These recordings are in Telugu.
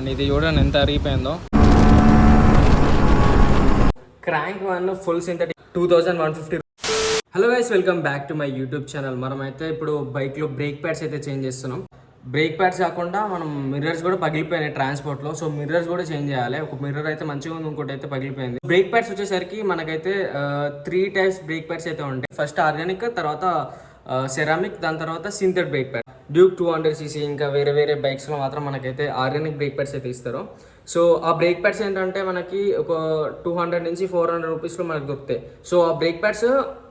అండ్ ఇది చూడండి ఎంత అరిగిపోయిందో. Crank 1 full synthetic 2150. Hello guys, welcome back to my YouTube channel. మనం అయితే ఇప్పుడు బైక్లో బ్రేక్ ప్యాడ్స్ అయితే చేంజ్ చేస్తున్నాం. బ్రేక్ ప్యాడ్స్ కాకుండా మనం మిర్రర్స్ కూడా పగిలిపోయినాయి ట్రాన్స్పోర్ట్లో. సో మిర్రర్స్ కూడా చేంజ్ చేయాలి. ఒక మిర్రర్ అయితే మంచిగా ఉంది, ఇంకోటి అయితే పగిలిపోయింది. బ్రేక్ ప్యాడ్స్ వచ్చేసరికి మనకైతే 3 టైప్స్ బ్రేక్ ప్యాడ్స్ అయితే ఉంటాయి. ఫస్ట్ ఆర్గానిక్, తర్వాత సెరామిక్, దాని తర్వాత synthetic break pad. Duke 200cc ఇంకా వేరే వేరే బైక్స్లో మాత్రం మనకైతే ఆర్గానిక్ బ్రేక్ ప్యాడ్స్ అయితే ఇస్తారు. సో ఆ బ్రేక్ ప్యాడ్స్ ఏంటంటే మనకి ఒక 200 నుంచి 400 రూపీస్లో మనకు దొరుకుతాయి. సో ఆ బ్రేక్ ప్యాడ్స్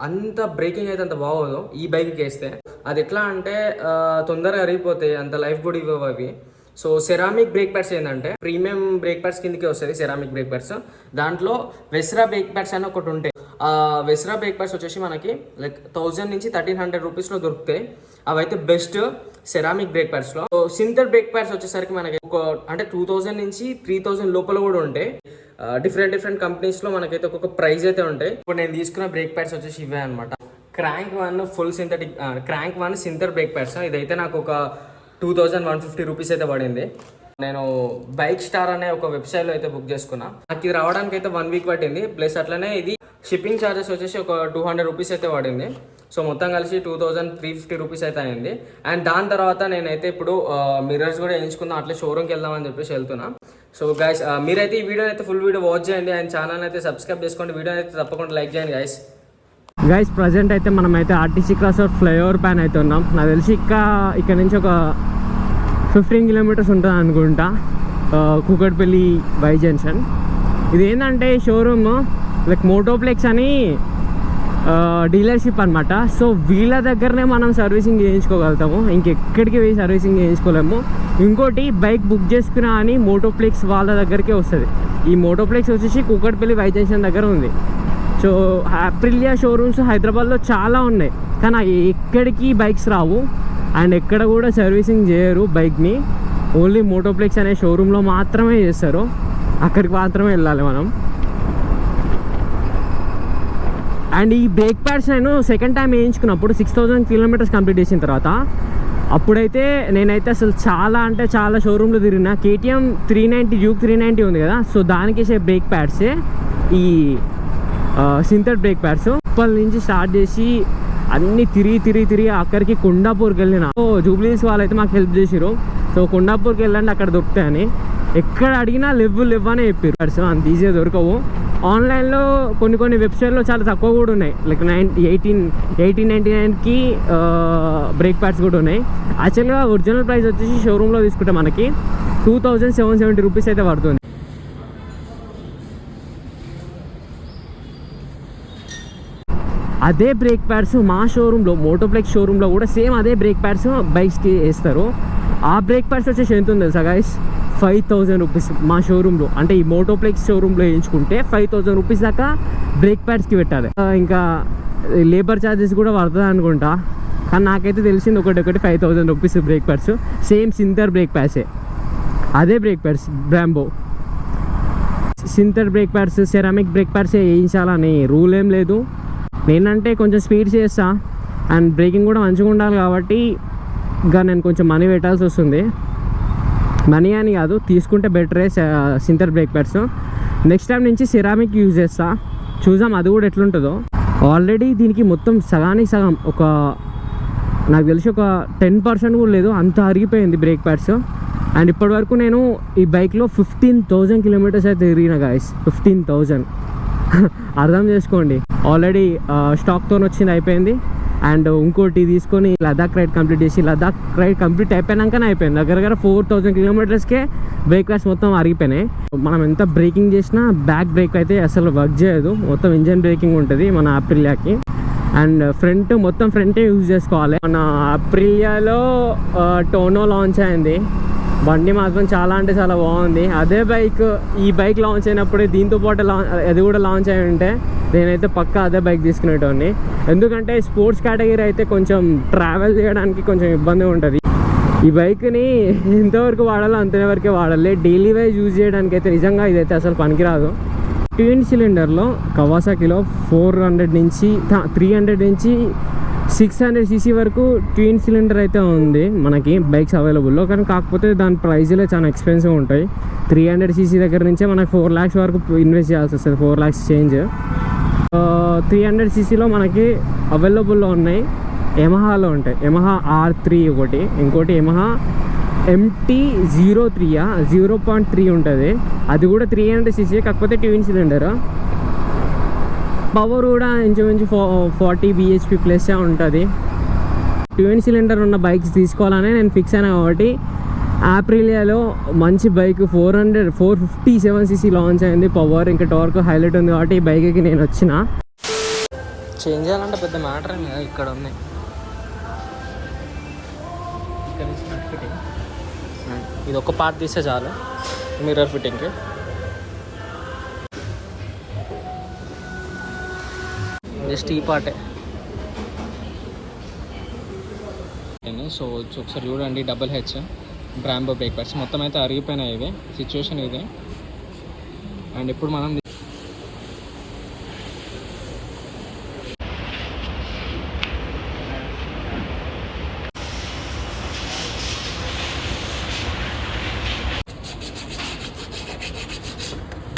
అంత బ్రేకింగ్ అయితే అంత బాగోదు ఈ బైక్కి వేస్తే. అది ఎట్లా అంటే తొందరగా అరిగిపోతాయి, అంత లైఫ్ కూడా ఇవ్వవు అవి. సో సెరామిక్ బ్రేక్ ప్యాడ్స్ ఏంటంటే ప్రీమియం బ్రేక్ ప్యాడ్స్ కిందకి వస్తుంది సెరామిక్ బ్రేక్ ప్యాడ్స్. దాంట్లో వెస్రా బ్రేక్ ప్యాడ్స్ అని ఒకటి ఉంటాయి. ఆ వెస్రా బ్రేక్ ప్యాడ్స్ వచ్చేసి మనకి లైక్ 1000 నుంచి 1300 రూపీస్లో దొరుకుతాయి. అవైతే బెస్ట్ సెరామిక్ బ్రేక్ ప్యాడ్స్లో. సో సింథటిక్ బ్రేక్ ప్యాడ్స్ వచ్చేసరికి మనకి ఒక అంటే 2000 నుంచి 3000 లోపల కూడా ఉంటాయి. డిఫరెంట్ కంపెనీస్లో మనకైతే ఒక్కొక్క ప్రైస్ అయితే ఉంటాయి. ఇప్పుడు నేను తీసుకున్న బ్రేక్ ప్యాడ్స్ వచ్చేసి ఇవే అనమాట. Crank 1 full synthetic, crank 1 synthetic brake pods. ఇదైతే నాకు ఒక 2150 రూపీస్ అయితే పడింది. నేను బైక్ స్టార్ అనే ఒక వెబ్సైట్లో అయితే బుక్ చేసుకున్నా. నాకు ఇది రావడానికి అయితే 1 వీక్ పట్టింది. ప్లస్ అట్లనే ఇది షిప్పింగ్ ఛార్జెస్ వచ్చేసి ఒక 200 రూపీస్ అయితే పడింది. సో మొత్తం కలిసి 2350 రూపీస్ అయితే అయింది. అండ్ దాని తర్వాత నేనైతే ఇప్పుడు మిర్రర్స్ కూడా వేయించుకుందాం, అట్లా షోరూమ్కి వెళ్దామని చెప్పేసి వెళ్తున్నా. సో గైస్, మీరైతే ఈ వీడియో అయితే ఫుల్ వీడియో వాచ్ చేయండి అండ్ ఛానల్ అయితే సబ్స్క్రైబ్ చేసుకోండి. వీడియో అయితే తప్పకుండా లైక్ చేయండి గైస్. ప్రజెంట్ అయితే మనం అయితే ఆర్టీసీ క్రాస్ రోడ్ ఫ్లైఓవర్ పైన అయితే ఉన్నాం. నాకు తెలిసి ఇక్కడ నుంచి ఒక 15 కిలోమీటర్స్ ఉంటుంది అనుకుంటా, కూకట్పల్లి వై జంక్షన్. ఇది ఏంటంటే షోరూమ్ లైక్ మోటోప్లెక్స్ అని డీలర్షిప్ అనమాట. సో వీళ్ళ దగ్గరనే మనం సర్వీసింగ్ చేయించుకోగలుగుతాము, ఇంకెక్కడికి పోయి సర్వీసింగ్ చేయించుకోలేము. ఇంకోటి బైక్ బుక్ చేసుకున్నా అని మోటోప్లెక్స్ వాళ్ళ దగ్గరికే వస్తుంది. ఈ మోటోప్లెక్స్ వచ్చేసి కూకట్పల్లి వై జంక్షన్ దగ్గర ఉంది. సో అప్రిలియా షోరూమ్స్ హైదరాబాద్లో చాలా ఉన్నాయి, కానీ ఎక్కడికి బైక్స్ రావు అండ్ ఎక్కడ కూడా సర్వీసింగ్ చేయరు బైక్ని. ఓన్లీ మోటోప్లెక్స్ అనే షోరూంలో మాత్రమే చేస్తారు, అక్కడికి మాత్రమే వెళ్ళాలి మనం. అండ్ ఈ బ్రేక్ ప్యాడ్స్ నేను సెకండ్ టైం వేయించుకున్నప్పుడు 6000 కిలోమీటర్స్ కంప్లీట్ చేసిన తర్వాత అప్పుడైతే నేనైతే అసలు చాలా అంటే చాలా షోరూంలో తిరిగిన. KTM 390 డ్యూక్ 390 ఉంది కదా, సో దానికి వేసే బ్రేక్ ప్యాడ్సే ఈ సింథటిక్ బ్రేక్ ప్యాడ్స్. ఉప్పల్ నుంచి స్టార్ట్ చేసి అన్నీ తిరిగి అక్కడికి కొండాపూర్కి వెళ్ళిన. సో జూబ్లీస్ వాళ్ళైతే మాకు హెల్ప్ చేసిరు. సో కొండాపూర్కి వెళ్ళండి, అక్కడ దొరుకుతాయని. ఎక్కడ అడిగినా లెవ్ అనే చెప్పారు. ప్యాడ్స్ అంత ఈజీగా దొరకవు. ఆన్లైన్లో కొన్ని వెబ్సైట్లో చాలా తక్కువ కూడా ఉన్నాయి, లైక్ 1899కి బ్రేక్ ప్యాడ్స్ కూడా ఉన్నాయి. యాక్చువల్గా ఒరిజినల్ ప్రైస్ వచ్చేసి షోరూంలో తీసుకుంటే మనకి 2770 రూపీస్ అయితే పడుతుంది. అదే బ్రేక్ ప్యాడ్స్ మా షోరూంలో మోటోప్లెక్స్ షోరూంలో కూడా సేమ్ అదే బ్రేక్ ప్యాడ్స్ బైక్స్కి వేస్తారు. ఆ బ్రేక్ ప్యాడ్స్ వచ్చేసి ఎంత ఉంది తెలుసా గైస్? 5000 రూపీస్ మా షోరూంలో. అంటే ఈ మోటోప్లెక్స్ షోరూంలో వేయించుకుంటే 5000 రూపీస్ దాకా బ్రేక్ ప్యాడ్స్కి పెట్టాలి. ఇంకా లేబర్ ఛార్జెస్ కూడా పడుతుంది అనుకుంటా, కానీ నాకైతే తెలిసింది ఒకటి 5000 rupees brake pads. Same synthetic brake ప్యాడ్సే, అదే brake pads Brembo. Synthetic brake pads ceramic brake ప్యాడ్సే వేయించాలని రూల్ ఏం లేదు. నేనంటే కొంచెం స్పీడ్ చేస్తా అండ్ బ్రేకింగ్ కూడా మంచిగా ఉండాలి కాబట్టి ఇంకా నేను కొంచెం మనీ పెట్టాల్సి వస్తుంది. మనీ అని కాదు, తీసుకుంటే బెటరే synthetic brake pods. Next time నుంచి సెరామిక్ యూజ్ చేస్తా, చూద్దాం అది కూడా ఎట్లుంటుందో. ఆల్రెడీ దీనికి మొత్తం సగానికి సగం ఒక నాకు తెలిసి ఒక 10% కూడా లేదు, అంత అరిగిపోయింది బ్రేక్ ప్యాడ్స్. అండ్ ఇప్పటి వరకు నేను ఈ బైక్లో 15000 కిలోమీటర్స్ అయితే తిరిగిన గాయస్. 15000 అర్థం చేసుకోండి. ఆల్రెడీ స్టాక్తో వచ్చింది అయిపోయింది. అండ్ ఇంకోటి తీసుకొని లదాఖ్ రైడ్ కంప్లీట్ చేసి, లదాఖ్ రైడ్ కంప్లీట్ అయిపోయాకనే అయిపోయింది. దగ్గర 4000 కిలోమీటర్స్కే బ్రేక్ ప్యాడ్స్ మొత్తం అరిగిపోయినాయి. మనం ఎంత బ్రేకింగ్ చేసినా బ్యాక్ బ్రేక్ అయితే అసలు వర్క్ చేయదు, మొత్తం ఇంజన్ బ్రేకింగ్ ఉంటుంది మన అప్రిలియాకి. అండ్ మొత్తం ఫ్రంటే యూజ్ చేసుకోవాలి. మన అప్రిలియాలో టోనో లాంచ్ అయింది, బండి మాత్రం చాలా అంటే చాలా బాగుంది. అదే బైక్ ఈ బైక్ లాంచ్ అయినప్పుడే దీంతో పాటు అది కూడా లాంచ్ అయి ఉంటే నేనైతే పక్కా అదే బైక్ తీసుకునేటోని. ఎందుకంటే స్పోర్ట్స్ కేటగిరీ అయితే కొంచెం ట్రావెల్ చేయడానికి కొంచెం ఇబ్బంది ఉంటుంది. ఈ బైక్ని ఎంతవరకు వాడాలో అంతవరకే వాడాలి. డైలీ వైజ్ యూజ్ చేయడానికి అయితే నిజంగా ఇదైతే అసలు పనికిరాదు. ట్విన్ సిలిండర్లో కవాసాకిలో 300 నుంచి 600cc వరకు ట్విన్ సిలిండర్ అయితే ఉంది మనకి బైక్స్ అవైలబుల్లో. కానీ కాకపోతే దాని ప్రైజ్లే చాలా ఎక్స్పెన్సివ్ ఉంటాయి. 300cc దగ్గర నుంచే మనకు 4 lakhs వరకు ఇన్వెస్ట్ చేయాల్సి వస్తుంది, 4 lakhs చేంజ్. 300ccలో మనకి అవైలబుల్లో ఉన్నాయి. యమహాలో ఉంటాయి, యమహా R3 ఒకటి, ఇంకోటి యమహా MT-03 0.3 ఉంటుంది. అది కూడా 300cc, కాకపోతే ట్విన్ సిలిండర్. పవర్ కూడా ఇంచుమించు 40 bhp ప్లస్ ఉంటుంది. ట్విన్ సిలిండర్ ఉన్న బైక్స్ తీసుకోవాలని నేను ఫిక్స్ అయినా కాబట్టి ఆప్రిలియాలో మంచి బైక్ 457cc లాంచ్ అయింది. పవర్ ఇంకా టార్క్ హైలైట్ ఉంది కాబట్టి ఈ బైక్కి నేను వచ్చిన. చేంజ్ చేయాలంటే పెద్ద మ్యాటర్ అని కదా, ఇక్కడ ఉంది. ఇది ఒక పార్ట్ తీస్తే చాలు మిర్రర్ ఫిట్టింగ్కి. జస్ట్ ఈ పార్టే. సో ఒకసారి చూడండి, HH బ్రాంబో బ్రేక్ ప్యాడ్స్ మొత్తం అయితే అరిగిపోయినాయి. ఇవి సిచ్యువేషన్ ఇది. అండ్ ఇప్పుడు మనం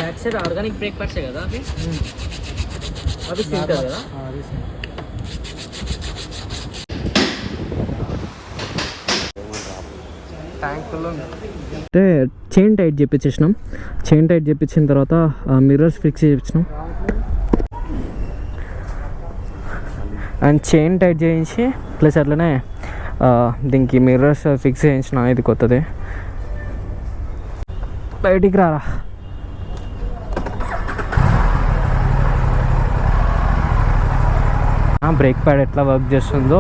బ్యాక్ సైడ్ ఆర్గానిక్ బ్రేక్ ప్యాడ్సే కదా అవి, అవి సింక్ కదా. అంటే చైన్ టైట్ చేయించేసినాం. చైన్ టైట్ చేయించిన తర్వాత మిర్రర్స్ ఫిక్స్ చేయించినాం. అండ్ చైన్ టైట్ చేయించి ప్లస్ అట్లనే దీనికి మిర్రర్స్ ఫిక్స్ చేయించిన. ఇది కొత్తది. బయటికి రారా. బ్రేక్ ప్యాడ్ ఎట్లా వర్క్ చేస్తుందో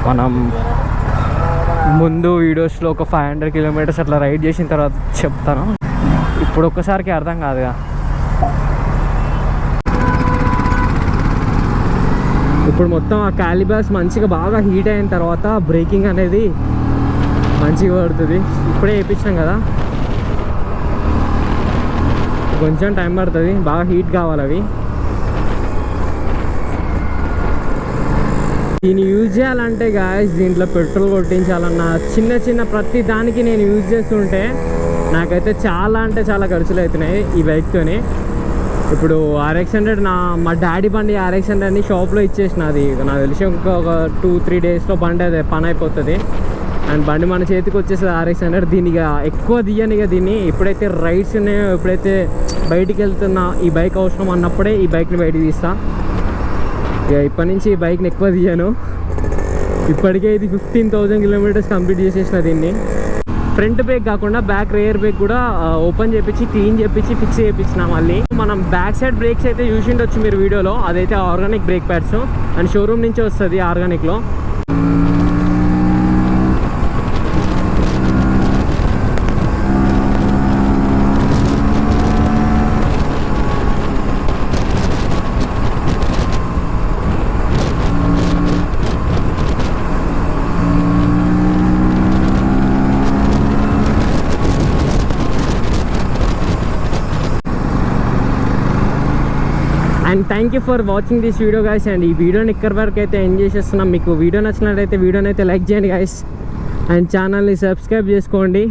మనం ముందు వీడియోస్లో ఒక 500 kilometers అట్లా రైడ్ చేసిన తర్వాత చెప్తాను. ఇప్పుడు ఒక్కసారికి అర్థం కాదుగా. ఇప్పుడు మొత్తం ఆ క్యాలిబర్స్ మంచిగా బాగా హీట్ అయిన తర్వాత బ్రేకింగ్ అనేది మంచిగా పడుతుంది. ఇప్పుడే వేయించాం కదా, కొంచెం టైం పడుతుంది, బాగా హీట్ కావాలి అవి. దీన్ని యూజ్ చేయాలంటే గాయస్, దీంట్లో పెట్రోల్ కొట్టించాలన్నా చిన్న చిన్న ప్రతి దానికి నేను యూజ్ చేస్తుంటే నాకైతే చాలా అంటే చాలా ఖర్చులు అవుతున్నాయి ఈ బైక్తోని. ఇప్పుడు RX-100 మా డాడీ బండి RX-100ని షాప్లో ఇచ్చేసిన. అది నాకు తెలిసి ఒక 2-3 daysలో బండి అదే పని అయిపోతుంది. అండ్ బండి మన చేతికి వచ్చేస్తుంది RX-100. దీనిగా ఎక్కువ తీయనిగా దీన్ని ఎప్పుడైతే రైడ్స్ ఉన్నాయో, ఎప్పుడైతే బయటికి వెళ్తున్నా ఈ బైక్ అవసరం అన్నప్పుడే ఈ బైక్ని బయటికి తీస్తా. ఇక ఇప్పటి నుంచి ఈ బైక్ని ఎక్కువ తీయను. ఇప్పటికే ఇది 15,000 kilometers కంప్లీట్ చేసేసిన దీన్ని. ఫ్రంట్ బ్రేక్ కాకుండా బ్యాక్ రేర్ బ్రేక్ కూడా ఓపెన్ చేయించి క్లీన్ చేయించి ఫిక్స్ చేయించిన. మళ్ళీ మనం బ్యాక్ సైడ్ బ్రేక్స్ అయితే చూసి ఉండొచ్చు మీరు వీడియోలో, అదైతే organic brake pads and showroom నుంచి వస్తుంది ఆర్గానిక్లో. And thank you for watching this video guys. And ఈ వీడియోని ఇక్కడ వరకు అయితే ఎంజాయ్ చేస్తున్నాం. మీకు వీడియో నచ్చినట్లయితే వీడియోని అయితే లైక్ చేయండి గైస్, అండ్ ఛానల్ని సబ్స్క్రైబ్ చేసుకోండి.